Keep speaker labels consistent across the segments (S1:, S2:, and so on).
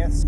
S1: deaths.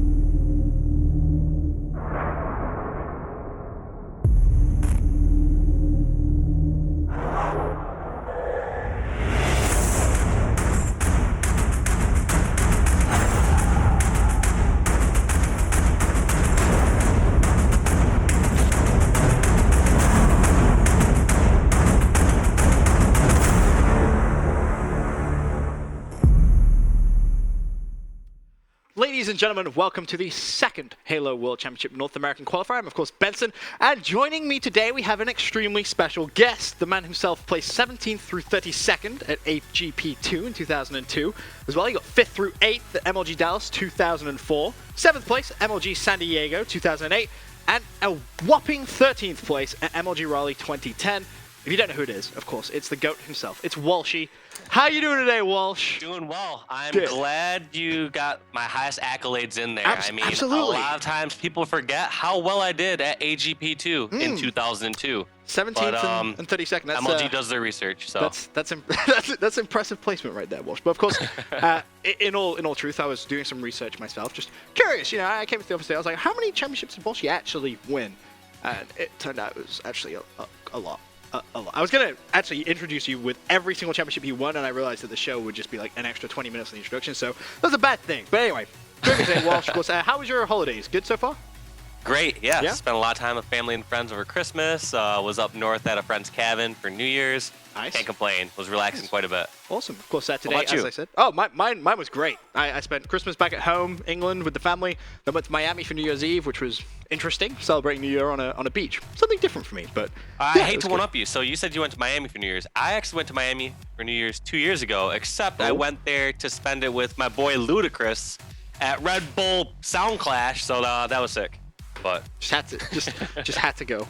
S2: Ladies and gentlemen, welcome to the second Halo World Championship North American Qualifier. I'm, of course, Benson, and joining me today, we have an extremely special guest. The man himself placed 17th through 32nd at HGP2 in 2002. As well, he got 5th through 8th at MLG Dallas 2004, 7th place at MLG San Diego 2008, and a whopping 13th place at MLG Raleigh 2010. If you don't know who it is, of course, it's the GOAT himself. It's Walshy. How you doing today, Walsh?
S3: Doing well. I'm
S2: Good.
S3: glad you got my highest accolades in there. I mean,
S2: absolutely.
S3: A lot of times people forget how well I did at AGP2 in 2002.
S2: 17th and 32nd. That's,
S3: MLG does their research, so
S2: that's impressive placement right there, Walsh. But of course, in all truth, I was doing some research myself, just curious. You know, I came to the office today. I was like, how many championships did Walshy actually win? And it turned out it was actually a lot. I was going to actually introduce you with every single championship he won, and I realized that the show would just be like an extra 20 minutes on the introduction, so that's a bad thing. But anyway, good day, Walsh. Of course, how was your holidays? Good so far?
S3: great. Yeah, spent a lot of time with family and friends over Christmas. Was up north at a friend's cabin for New Year's.
S2: Nice.
S3: Can't complain. Was relaxing quite a bit.
S2: Awesome. Of course, today,
S3: What about
S2: as
S3: you?
S2: I said. Oh, mine was great. I spent Christmas back at home, England, with the family. Then went to Miami for New Year's Eve, which was interesting, celebrating New Year on a beach. Something different for me, but
S3: I
S2: yeah, it
S3: hate
S2: was
S3: to
S2: good.
S3: one-up you. So you said you went to Miami for New Year's. I actually went to Miami for New Year's 2 years ago, except I went there to spend it with my boy Ludacris at Red Bull Sound Clash, so that was sick. But
S2: Just had to go.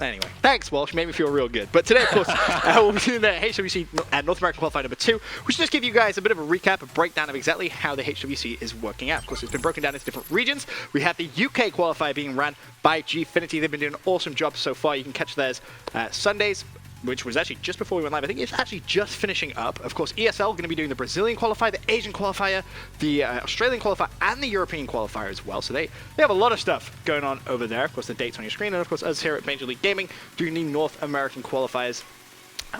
S2: Anyway, thanks, Walsh. Made me feel real good. But today, of course, we'll be doing the HWC North American Qualifier number 2. We should just give you guys a bit of a recap, a breakdown of exactly how the HWC is working out. Of course, it's been broken down into different regions. We have the UK qualifier being ran by Gfinity. They've been doing an awesome job so far. You can catch theirs Sundays, which was actually just before we went live. I think it's actually just finishing up. Of course, ESL going to be doing the Brazilian qualifier, the Asian qualifier, the Australian qualifier, and the European qualifier as well. So they have a lot of stuff going on over there. Of course, the dates on your screen. And of course, us here at Major League Gaming doing the North American qualifiers,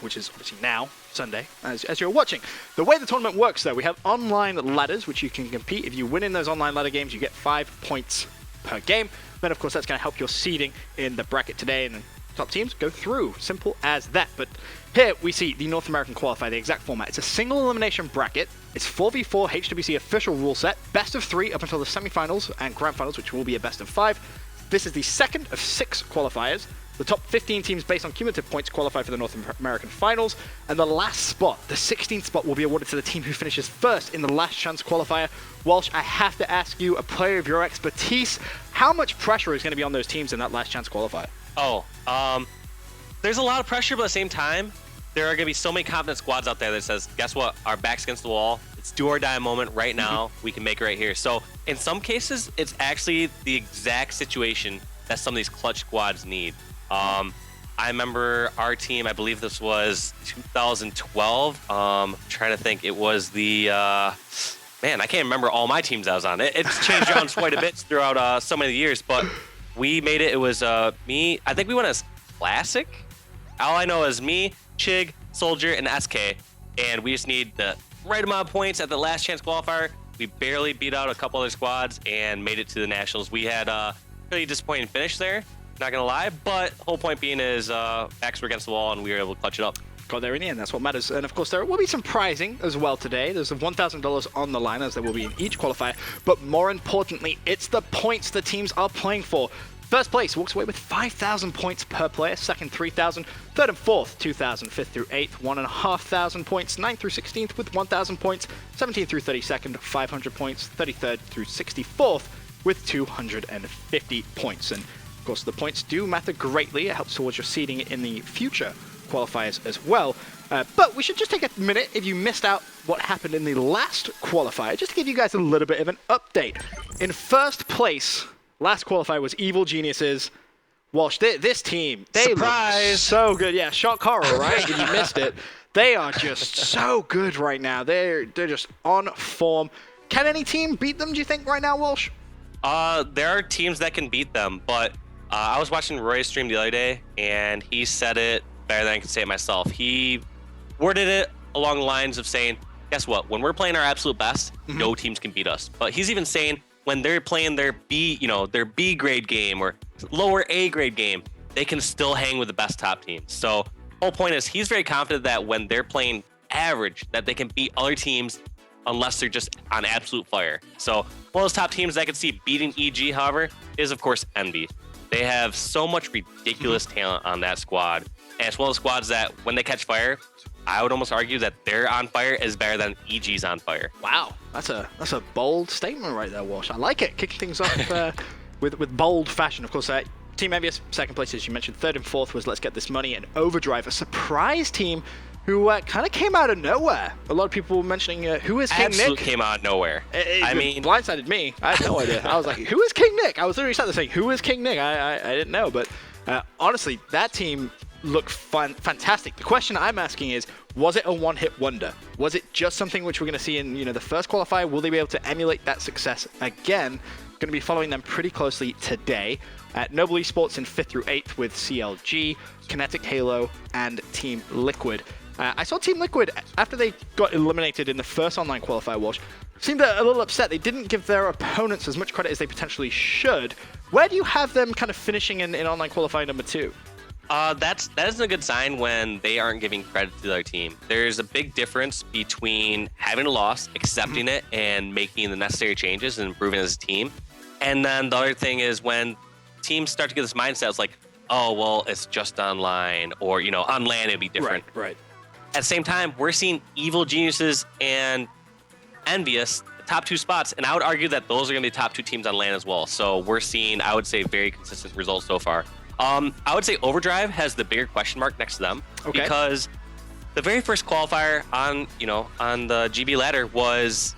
S2: which is obviously now Sunday, as you're watching. The way the tournament works, though, we have online ladders, which you can compete. If you win in those online ladder games, you get 5 points per game. Then, of course, that's going to help your seeding in the bracket today, and top teams go through. Simple as that. But here we see the North American qualifier, the exact format. It's a single elimination bracket. It's 4v4 HWC official rule set. Best of 3 up until the semifinals and grand finals, which will be a best of 5. This is the second of 6 qualifiers. The top 15 teams based on cumulative points qualify for the North American finals. And the last spot, the 16th spot, will be awarded to the team who finishes first in the last chance qualifier. Walsh, I have to ask you, a player of your expertise, how much pressure is going to be on those teams in that last chance qualifier?
S3: There's a lot of pressure, but at the same time, there are going to be so many confident squads out there that says, guess what? Our back's against the wall. It's do or die moment right now. We can make it right here. So in some cases, it's actually the exact situation that some of these clutch squads need. I remember our team, I believe this was 2012. Trying to think, it was the, man, I can't remember all my teams I was on. It's changed around quite a bit throughout so many years, but we made it. It was me. I think we went as Classic. All I know is me, Chig, Soldier, and SK. And we just need the right amount of points at the last chance qualifier. We barely beat out a couple other squads and made it to the Nationals. We had a really disappointing finish there, not going to lie. But the whole point being is backs were against the wall and we were able to clutch it up.
S2: Got there in the end, that's what matters. And of course, there will be some prizing as well today. There's $1,000 on the line, as there will be in each qualifier. But more importantly, it's the points the teams are playing for. First place walks away with 5,000 points per player. Second, 3,000. Third and fourth, 2,000. Fifth through eighth, 1,500 points. 9th through 16th with 1,000 points. 17th through 32nd, 500 points. 33rd through 64th with 250 points. And of course, the points do matter greatly. It helps towards your seeding in the future qualifiers as well. But we should just take a minute, if you missed out what happened in the last qualifier, just to give you guys a little bit of an update. In first place, last qualifier was Evil Geniuses. Walsh, this team, they look so good. Yeah, shock horror, right? If you missed it. They are just so good right now. They're just on form. Can any team beat them, do you think, right now, Walsh?
S3: There are teams that can beat them, but I was watching Roy's stream the other day, and he said it better than I can say it myself. He worded it along the lines of saying, guess what? When we're playing our absolute best, no teams can beat us. But he's even saying when they're playing their their B grade game or lower A grade game, they can still hang with the best top teams. So whole point is he's very confident that when they're playing average, that they can beat other teams unless they're just on absolute fire. So one of those top teams that I could see beating EG, however, is of course Envy. They have so much ridiculous talent on that squad. And it's one of those squads that when they catch fire, I would almost argue that they're on fire is better than EG's on fire.
S2: Wow, that's a bold statement right there, Walsh. I like it. Kicking things off with bold fashion. Of course, Team Envious, second place, as you mentioned. Third and fourth was Let's Get This Money and Overdrive, a surprise team who kind of came out of nowhere. A lot of people were mentioning who is King
S3: Absolute
S2: Nick?
S3: Came out of nowhere.
S2: I mean, blindsided me. I had no idea. I was like, who is King Nick? I was literally sat there saying, who is King Nick? I didn't know, but honestly, that team looked fantastic. The question I'm asking is, was it a one-hit wonder? Was it just something which we're going to see in the first qualifier? Will they be able to emulate that success again? Going to be following them pretty closely today at Noble Esports in 5th through 8th with CLG, Kinetic Halo, and Team Liquid. I saw Team Liquid, after they got eliminated in the first online qualifier, Walsh, seemed a little upset. They didn't give their opponents as much credit as they potentially should. Where do you have them kind of finishing in online qualifier number 2?
S3: That isn't a good sign when they aren't giving credit to their team. There's a big difference between having a loss, accepting it, and making the necessary changes and improving as a team. And then the other thing is when teams start to get this mindset, it's like, oh, well, it's just online, or, on LAN it'd be different.
S2: Right.
S3: At the same time, we're seeing Evil Geniuses and Envious, the top 2 spots, and I would argue that those are going to be the top 2 teams on LAN as well. So we're seeing, I would say, very consistent results so far. I would say Overdrive has the bigger question mark next to them because the very first qualifier on the GB ladder was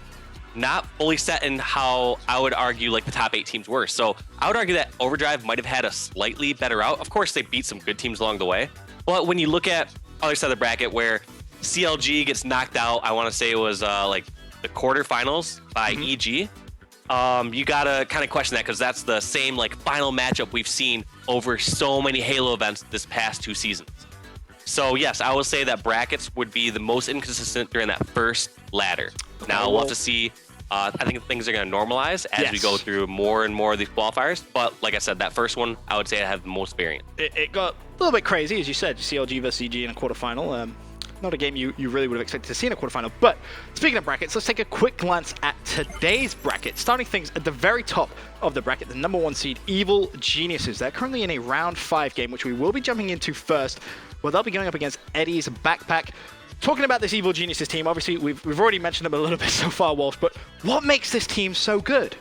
S3: not fully set in how I would argue like the top 8 teams were. So I would argue that Overdrive might have had a slightly better out. Of course, they beat some good teams along the way, but when you look at other side of the bracket where CLG gets knocked out, I want to say it was like the quarterfinals by EG. You gotta kind of question that because that's the same like final matchup we've seen over so many Halo events this past 2 seasons. So yes, I will say that brackets would be the most inconsistent during that first ladder. Now we'll have to see. I think things are going to normalize as we go through more and more of these qualifiers. But like I said, that first one, I would say I have the most variant.
S2: It got a little bit crazy, as you said, CLG versus EG in a quarterfinal. Not a game you really would have expected to see in a quarterfinal. But speaking of brackets, let's take a quick glance at today's bracket. Starting things at the very top of the bracket, the number 1 seed, Evil Geniuses. They're currently in a round 5 game, which we will be jumping into first, where they'll be going up against Eddie's Backpack. Talking about this Evil Geniuses team, obviously we've already mentioned them a little bit so far, Walsh, but what makes this team so good?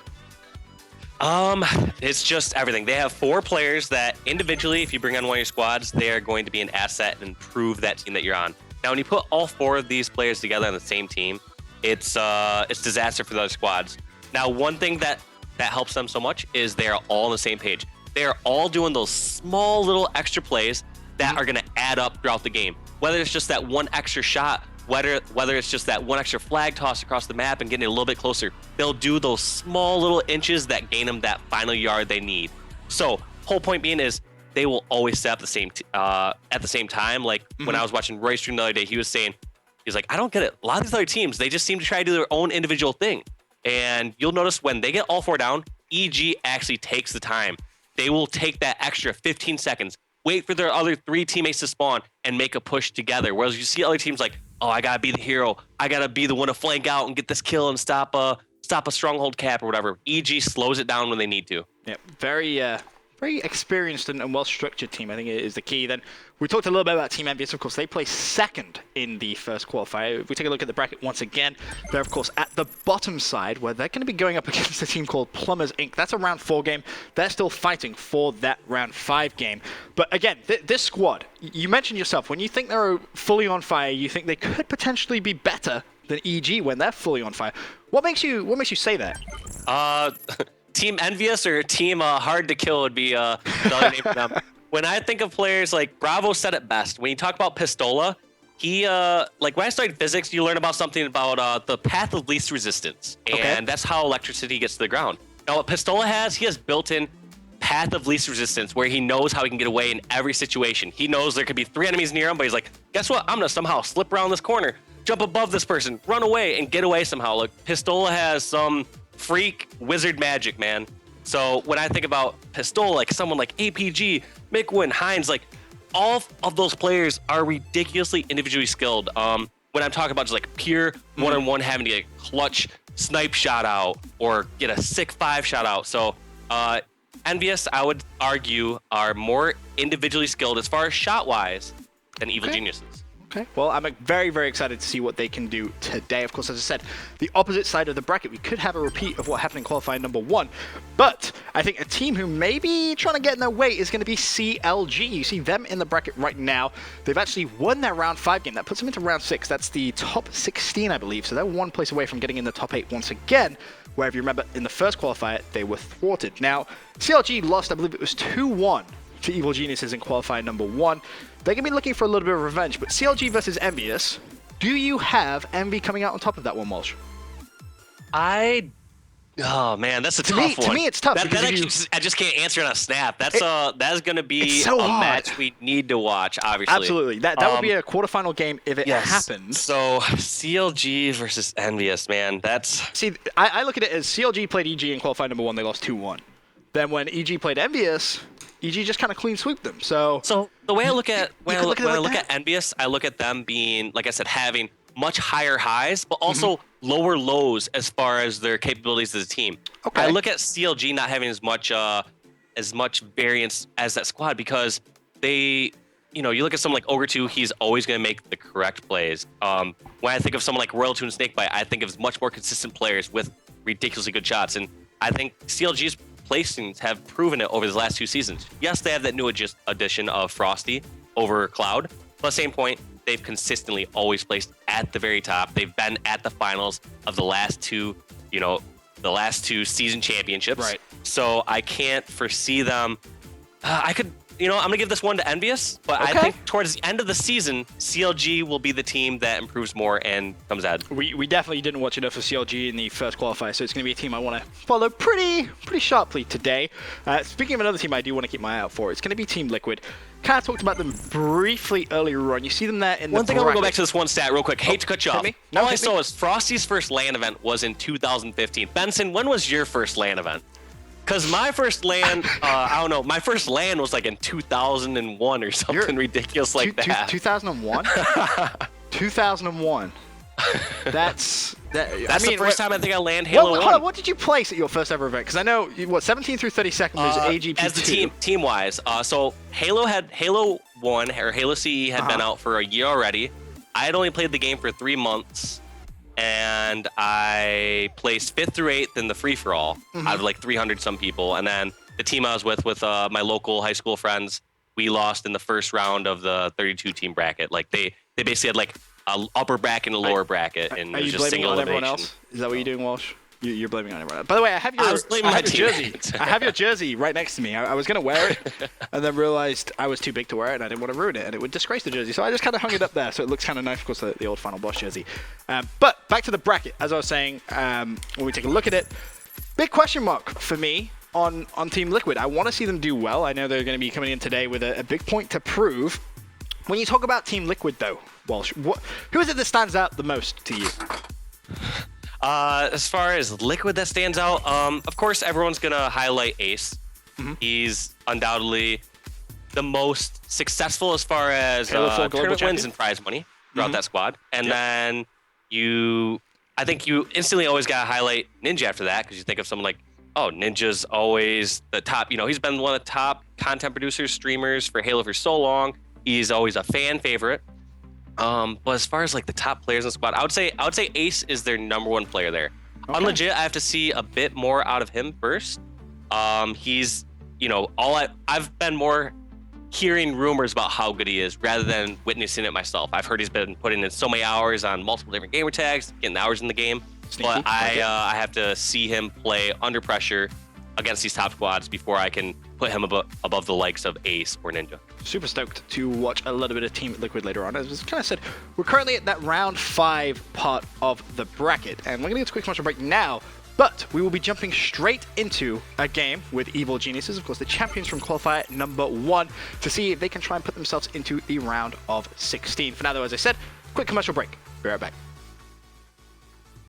S3: It's just everything. They have 4 players that individually, if you bring on one of your squads, they are going to be an asset and improve that team that you're on. Now, when you put all 4 of these players together on the same team, it's disaster for the other squads. Now, one thing that helps them so much is they are all on the same page. They are all doing those small little extra plays that are going to add up throughout the game. Whether it's just that one extra shot, whether it's just that one extra flag toss across the map and getting it a little bit closer, they'll do those small little inches that gain them that final yard they need. So, whole point being is they will always set up at the same time. Like when I was watching Roy stream the other day, he was saying, he's like, I don't get it. A lot of these other teams, they just seem to try to do their own individual thing. And you'll notice when they get all 4 down, EG actually takes the time. They will take that extra 15 seconds, wait for their other 3 teammates to spawn and make a push together. Whereas you see other teams like, oh, I gotta be the hero. I gotta be the one to flank out and get this kill and stop a stronghold cap or whatever. EG slows it down when they need to.
S2: Yeah, very experienced and well-structured team, I think, is the key. Then we talked a little bit about Team Envious. Of course, they placed second in the first qualifier. If we take a look at the bracket once again, they're, of course, at the bottom side, where they're going to be going up against a team called Plumbers Inc. That's a round 4 game. They're still fighting for that round 5 game. But again, this squad, you mentioned yourself, when you think they're fully on fire, you think they could potentially be better than EG when they're fully on fire. What makes you say that?
S3: Team Envious or Team Hard to Kill would be the other name for them. When I think of players like Bravo said it best. When you talk about Pistola, he like when I studied physics, you learn about something about the path of least resistance, and that's how electricity gets to the ground. Now, what Pistola has, he has built-in path of least resistance where he knows how he can get away in every situation. He knows there could be 3 enemies near him, but he's like, guess what? I'm going to somehow slip around this corner, jump above this person, run away, and get away somehow. Look, Pistola has some freak wizard magic, man. So when I think about Pistola, like someone like APG, Mikwin, Hines, like all of those players are ridiculously individually skilled. When I'm talking about just like pure one-on-one having to get a clutch snipe shot out or get a sick 5 shot out. So Envious, I would argue, are more individually skilled as far as shot-wise than Evil Geniuses.
S2: Okay, well, I'm very, very excited to see what they can do today. Of course, as I said, the opposite side of the bracket, we could have a repeat of what happened in qualifying number 1. But I think a team who may be trying to get in their way is going to be CLG. You see them in the bracket right now. They've actually won their round 5 game. That puts them into round 6. That's the top 16, I believe. So they're 1 place away from getting in the top 8 once again, where if you remember, in the first qualifier, they were thwarted. Now, CLG lost, I believe it was 2-1 to Evil Geniuses in qualifier number 1. They're going to be looking for a little bit of revenge, but CLG versus Envious, do you have Envy coming out on top of that one, Walsh?
S3: Oh man, that's a tough one.
S2: To me, it's tough.
S3: I just can't answer on a snap. That is going to be
S2: so
S3: a
S2: hard.
S3: Match we need to watch, obviously.
S2: Absolutely. That would be a quarterfinal game if it happens.
S3: So CLG versus Envious, man, that's...
S2: See, I look at it as CLG played EG in qualifying number 1, they lost 2-1. Then when EG played Envious, EG just kind of clean sweeped them. So
S3: the way I look at when I look
S2: at
S3: at Envious, I look at them being, like I said, having much higher highs, but also lower lows as far as their capabilities as a team.
S2: Okay.
S3: I look at CLG not having as much variance as that squad because they, you look at someone like Ogre 2, he's always going to make the correct plays. When I think of someone like Royal 2 and Snakebite, I think of much more consistent players with ridiculously good shots. And I think CLG's placings have proven it over the last 2 seasons. Yes, they have that new addition of Frosty over Cloud. But at the same point, they've consistently always placed at the very top. They've been at the finals of the last 2, season championships.
S2: Right.
S3: So I can't foresee them. I'm going to give this one to Envious, but I think towards the end of the season, CLG will be the team that improves more and comes ahead.
S2: We definitely didn't watch enough of CLG in the first qualifier, so it's going to be a team I want to follow pretty sharply today. Speaking of another team I do want to keep my eye out for, it's going to be Team Liquid. Kind of talked about them briefly earlier on. You see them there in the
S3: One thing I want to go back to this one stat real quick. Hate to cut you off.
S2: No,
S3: all I saw was Frosty's first LAN event was in 2015. Benson, when was your first LAN event? Because my first LAN, I don't know, my first LAN was like in 2001 or something ridiculous like that.
S2: 2001? 2001. That's
S3: the first time I think I LANed Halo 1.
S2: Hold on, what did you place at your first ever event? Because I know, 17 through 32nd was AGP2.
S3: As the team-wise. So Halo 1, or Halo CE had been out for a year already. I had only played the game for 3 months. And I placed 5th through 8th in the free-for-all out of like 300 some people. And then the team I was with my local high school friends, we lost in the first round of the 32-team bracket. Like they basically had like an upper bracket and a lower bracket, and it was just single elimination. Everyone else?
S2: Is that what you're doing, Walsh? You're blaming on everyone else. By the way, I have your jersey. I have your jersey right next to me. I was going to wear it and then realized I was too big to wear it and I didn't want to ruin it and it would disgrace the jersey. So I just kind of hung it up there so it looks kind of nice, of course, the old Final Boss jersey. But back to the bracket. As I was saying, when we take a look at it, big question mark for me on Team Liquid. I want to see them do well. I know they're going to be coming in today with a big point to prove. When you talk about Team Liquid, though, Walsh, who is it that stands out the most to you?
S3: As far as Liquid that stands out, of course, everyone's going to highlight Ace. He's undoubtedly the most successful as far as tournament wins and prize money throughout that squad. And then I think you instantly always got to highlight Ninja after that, because you think of someone like, oh, Ninja's always the top. He's been one of the top content producers, streamers for Halo for so long. He's always a fan favorite. But as far as like the top players in the squad, I would say Ace is their #1 player there. On legit, I have to see a bit more out of him first. He's, I've been more hearing rumors about how good he is rather than witnessing it myself. I've heard he's been putting in so many hours on multiple different gamer tags, getting hours in the game. But I have to see him play under pressure against these top squads before I can put him above the likes of Ace or Ninja.
S2: Super stoked to watch a little bit of Team Liquid later on. As kind of said, we're currently at that round 5 part of the bracket, and we're going to get to a quick commercial break now. But we will be jumping straight into a game with Evil Geniuses, of course, the champions from Qualifier number 1, to see if they can try and put themselves into the round of 16. For now, though, as I said, quick commercial break. Be right back.